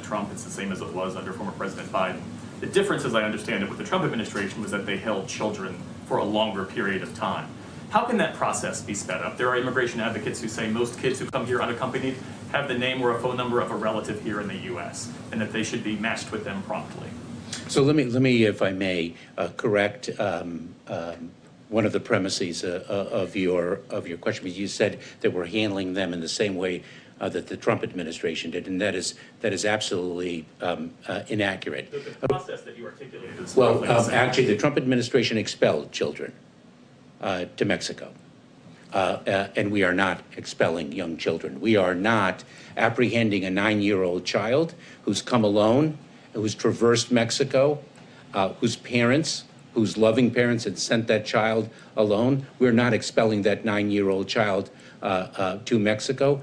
Trump. It's the same as it was under former President Biden. The difference, as I understand it, with the Trump administration was that they held children for a longer period of time. How can that process be sped up? There are immigration advocates who say most kids who come here unaccompanied have the name or a phone number of a relative here in the U.S. and that they should be matched with them promptly. So let me, if I may, correct one of the premises of your question. You said that we're handling them in the same way that the Trump administration did, and that is absolutely inaccurate. The process that you articulated is well, actually, the Trump administration expelled children to Mexico, and we are not expelling young children. We are not apprehending a 9-year-old child who's come alone, who's traversed Mexico, whose loving parents had sent that child alone. We're not expelling that 9-year-old child to Mexico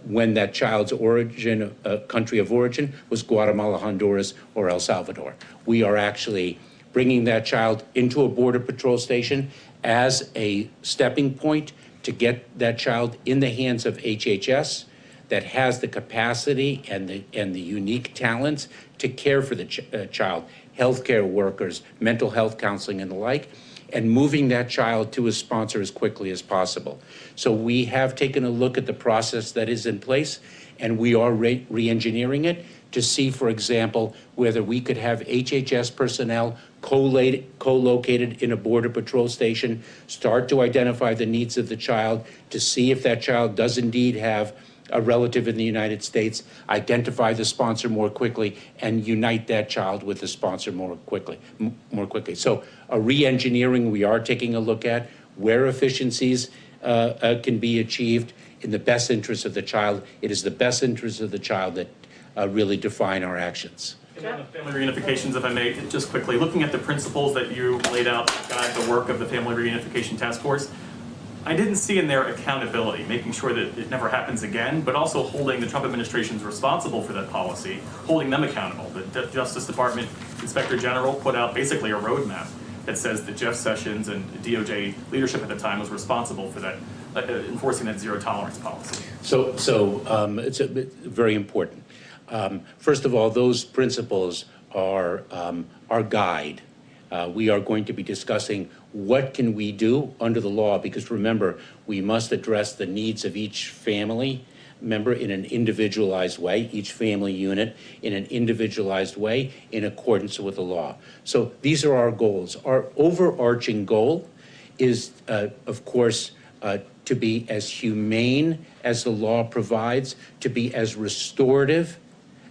when that child's origin, country of origin, was Guatemala, Honduras, or El Salvador. We are actually bringing that child into a Border Patrol station as a stepping point to get that child in the hands of HHS that has the capacity and the unique talents to care for the child, healthcare workers, mental health counseling, and the like, and moving that child to a sponsor as quickly as possible. So we have taken a look at the process that is in place, and we are re-engineering it to see, for example, whether we could have HHS personnel co-located in a Border Patrol station, start to identify the needs of the child, to see if that child does indeed have a relative in the United States, identify the sponsor more quickly, and unite that child with the sponsor more quickly. So a re-engineering we are taking a look at where efficiencies can be achieved in the best interest of the child. It is the best interest of the child that really define our actions. And on the family reunifications, if I may, just quickly, looking at the principles that you laid out to guide the work of the Family Reunification Task Force, I didn't see in there accountability, making sure that it never happens again, but also holding the Trump administration's responsible for that policy, holding them accountable. The Justice Department Inspector General put out basically a roadmap that says that Jeff Sessions and DOJ leadership at the time was responsible for that, enforcing that zero tolerance policy. So it's very important. First of all, those principles are our guide. We are going to be discussing what can we do under the law, because remember, we must address the needs of each family member in an individualized way, each family unit in an individualized way in accordance with the law. So these are our goals. Our overarching goal is, of course, to be as humane as the law provides, to be as restorative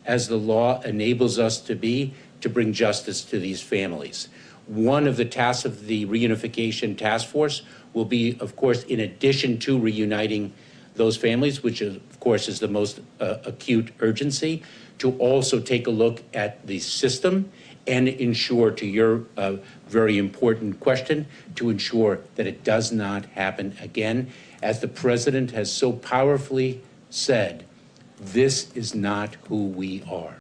as the law enables us to be, to bring justice to these families. One of the tasks of the Reunification Task Force will be, of course, in addition to reuniting those families, which is, of course is the most acute urgency, to also take a look at the system and ensure, to your very important question, to ensure that it does not happen again. As the president has so powerfully said, this is not who we are.